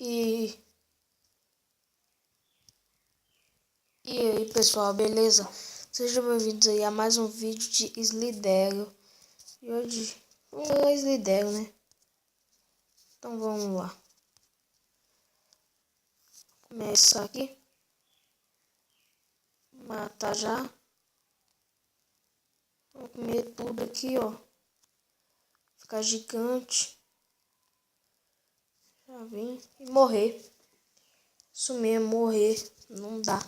E, e aí pessoal, beleza? Sejam bem-vindos aí a mais um vídeo de Slither. E hoje vamos jogar Slither, né? Então vamos lá. Começar aqui. Matar já. Vamos comer tudo aqui, ó. Ficar gigante. Já vim. E morrer. Isso mesmo, morrer. Não dá.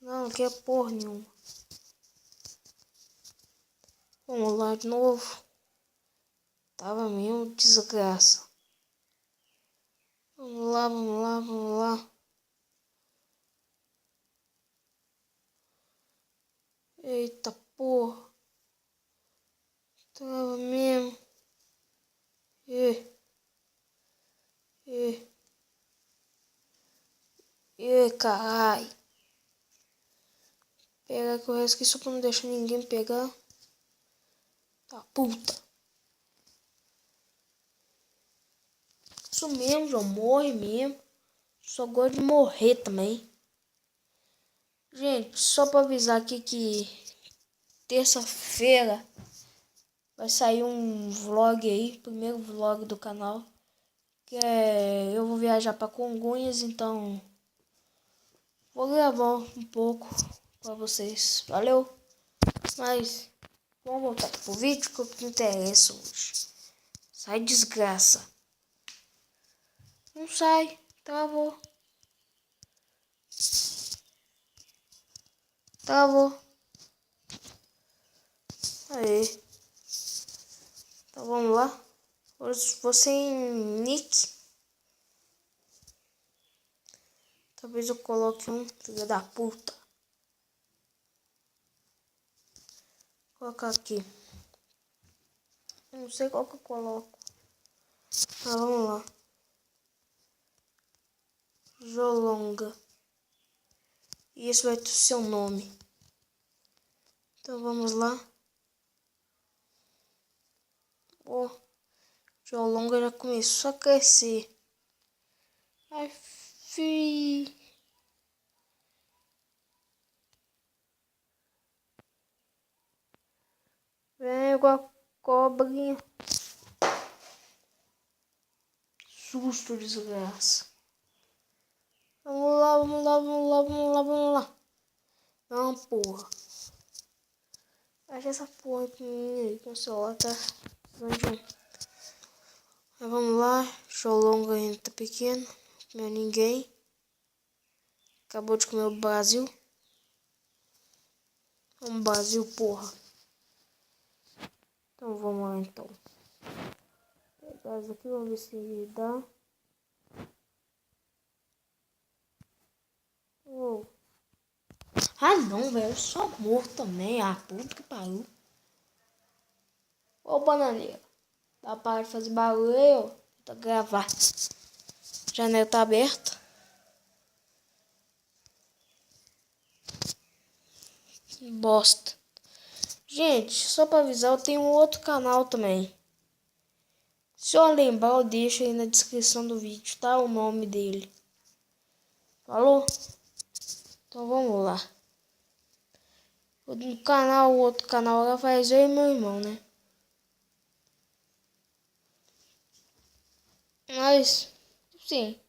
Não quer porra nenhuma. Vamos lá de novo. Tava mesmo desgraça. Vamos lá, vamos lá, vamos lá. Eita porra. Tava mesmo. E, carai. Pega que eu esqueci pra não deixar ninguém pegar. Tá puta. Isso mesmo, João. Morre mesmo. Só gosto de morrer também. Gente, só pra avisar aqui que terça-feira vai sair um vlog aí. Primeiro vlog do canal. Que é... Eu vou viajar pra Congonhas, então... Vou gravar um pouco pra vocês. Valeu. Mas... Vamos voltar pro vídeo que é o que interessa hoje. Sai desgraça. Não sai. Travou. Travou. Aí. Então vamos lá. Hoje você em nick. Talvez eu coloque um filho da puta. Vou colocar aqui. Eu não sei qual que eu coloco. Ah, vamos lá. Jolonga. E esse vai ter o seu nome. Então vamos lá. Ó, Jolonga já começou a crescer. Ai, fi. Vem igual cobrinha. Susto, desgraça. Vamos lá, vamos lá, vamos lá, vamos lá, vamos lá. Não, porra. Acha essa porra aqui aí, que o celular tá grande. Mas vamos lá. Xolonga ainda tá pequeno. Não comeu ninguém. Acabou de comer o Brasil. Vamos, Brasil, porra. Então vamos lá, então. Pegar isso aqui, vamos ver se dá. Oh. Ah, não, velho. Eu sou morto também. Ah, puta que pariu. Ô, bananeira. Dá para de fazer barulho aí, ó. Vou gravar. A janela tá aberta. Que bosta. Gente, só pra avisar, eu tenho um outro canal também. Se eu lembrar, eu deixo aí na descrição do vídeo, tá? O nome dele. Falou? Então vamos lá. O outro canal lá faz eu e meu irmão, né? Mas, sim.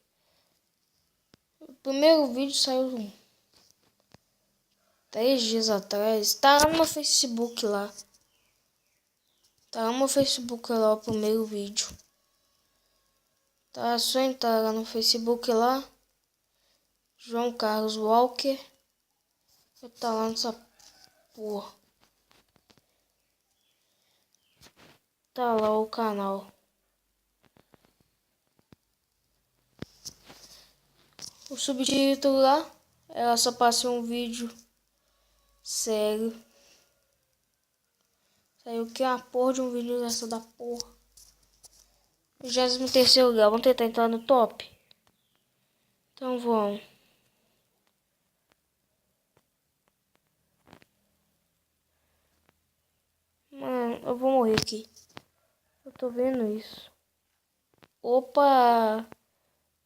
O primeiro vídeo saiu 3 dias atrás. Tá lá no meu Facebook lá. Tá lá no meu Facebook lá o primeiro vídeo. Tá só entrar lá no Facebook lá. João Carlos Walker. Tá lá nessa porra. Tá lá o canal. O subtítulo lá. Ela só passou um vídeo sério. Saiu que é uma porra de um vídeo dessa da porra. 23º lugar. Vamos tentar entrar no top. Então vamos. Mano, eu vou morrer aqui. Eu tô vendo isso. Opa!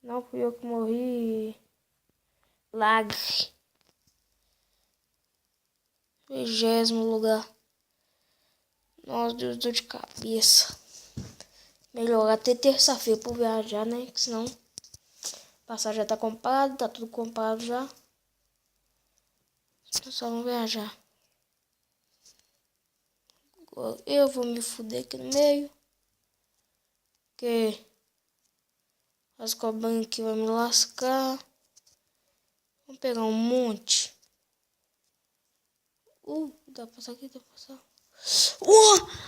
Não fui eu que morri. Lag. 20º lugar. Nossa, Deus, dor de cabeça. Melhor até terça-feira pra viajar, né? Que senão passagem já tá comprado, tá tudo comprado já. Só vamos viajar. Eu vou me fuder aqui no meio. Porque as cobrinhas aqui vão me lascar. Vamos pegar um monte. Dá pra passar aqui, dá pra passar.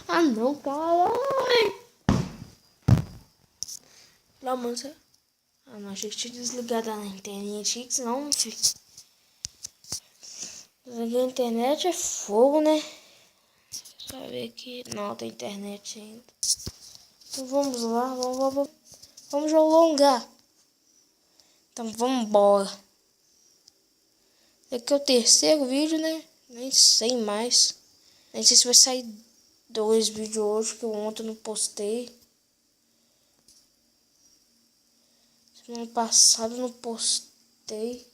Ah não, caralho. Não, mano, você... Ah não, achei que tinha desligado a internet. Senão, filho. Desliguei a internet é fogo, né? Deixa eu ver aqui. Não, tem internet ainda. Então vamos lá, vamos alongar. Então vamos embora. Aqui é o terceiro vídeo, né? Nem sei mais. Nem sei se vai sair 2 vídeos hoje, que eu ontem não postei. Semana passada eu não postei.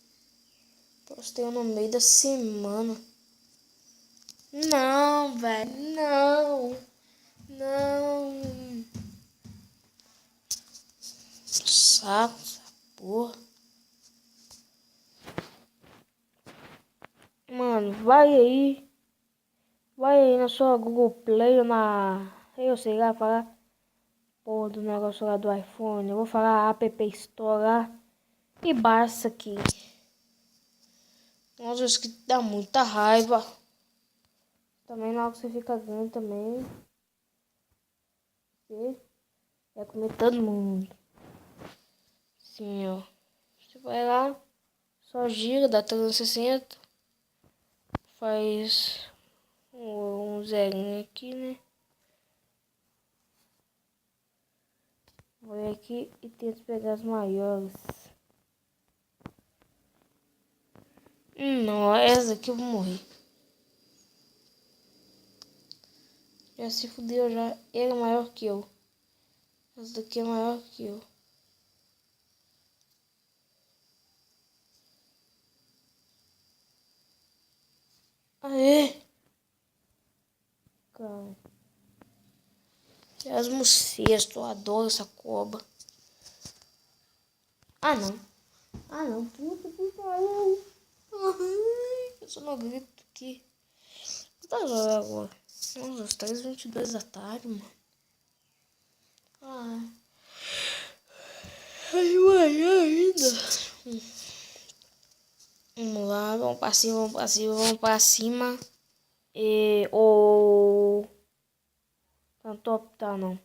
Postei no meio da semana. Não, velho, não. Não. Saco, essa porra. Mano, vai aí na sua Google Play ou na... Eu sei lá, falar porra do negócio lá do iPhone. Eu vou falar App Store lá. E baixa aqui. Nossa, isso que dá muita raiva. Também na hora que você fica ganhando também. Você vai comer todo mundo. Sim, ó. Você vai lá. Só gira, dá 360. Faz um zerinho aqui, né? Vou aqui e tento pegar as maiores. Não, essa aqui eu vou morrer. Já se fudeu já. Ele é maior que eu. Essa daqui é maior que eu. Aê! Cara. Erasmo sexto, eu adoro essa cobra. Ah não. Ah não, puta que pariu. Eu só não grito aqui. Tá jogando agora. Nossa, as 3h22 da tarde, mano. Ah. Ai, amanhã ainda. Vamos lá, vamos pra cima, vamos pra cima, vamos pra cima. E o... Tá top, tá não.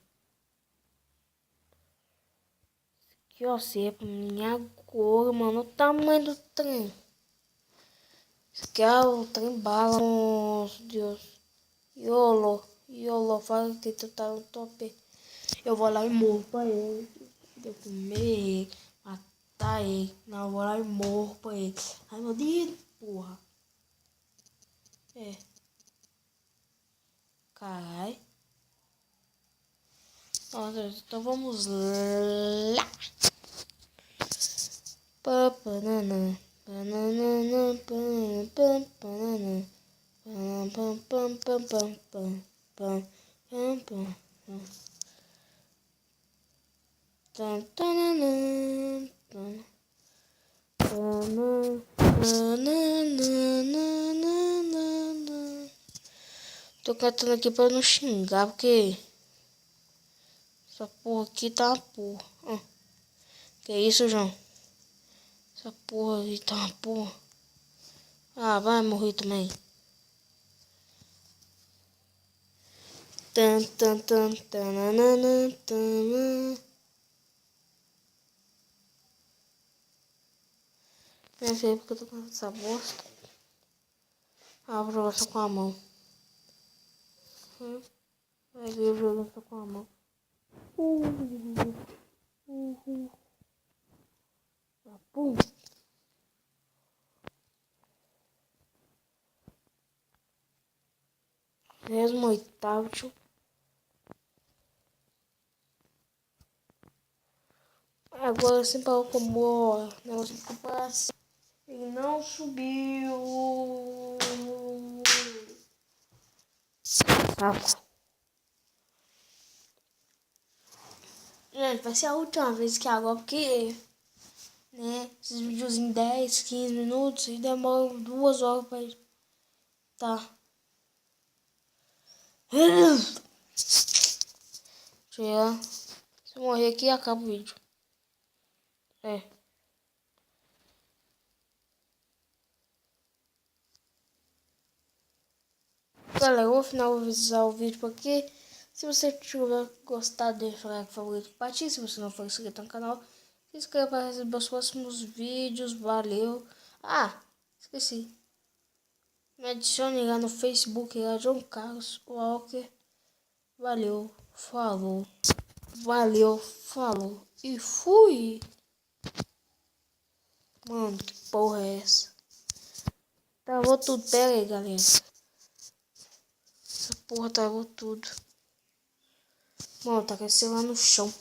Que ó, sei pra mim agora, mano. O tamanho do trem. Esse aqui é o trem bala. Nossa, Deus. Yolo, fala que tu tá no top. Eu vou lá e morro pra ele. Eu comer ele, matar ele. Não, eu vou lá e morro pra ele. Ai, meu Deus, porra. É. Carai. Nossa, então vamos lá. Banana, banana, banana, banana, pam pam pam pam pam pam pam pam pam. Tan tan tan. Tô cantando aqui pra não xingar, porque essa porra aqui tá uma porra. Que isso, João? Essa porra aqui tá uma porra. Ah, vai morrer também. Tan tan tan tananana tan. Não sei porque eu tô cantando essa bosta. Ah, vou jogar só com a mão. Vai ver eu jogando só com a mão. Pum. 28º, tio. Agora sim para como o negócio de comparação. Ele não subiu. Saco. Gente, vai ser a última vez que agora, porque, né, esses vídeos em 10, 15 minutos e demoram 2 horas pra tá. Tira. Se eu morrer aqui, acaba o vídeo. É. Galera, eu vou finalizar o vídeo por aqui. Se você tiver gostado, deixa o like favorito, compartilhe. Se você não for inscrito no canal, se inscreva para receber os próximos vídeos. Valeu. Ah, esqueci. Me adicione lá no Facebook, lá João Carlos Walker. Valeu, falou. Valeu, falou. E fui. Mano, que porra é essa? Travou tudo. Pera aí, galera. Essa porra travou tudo. Mano, tá crescendo lá no chão.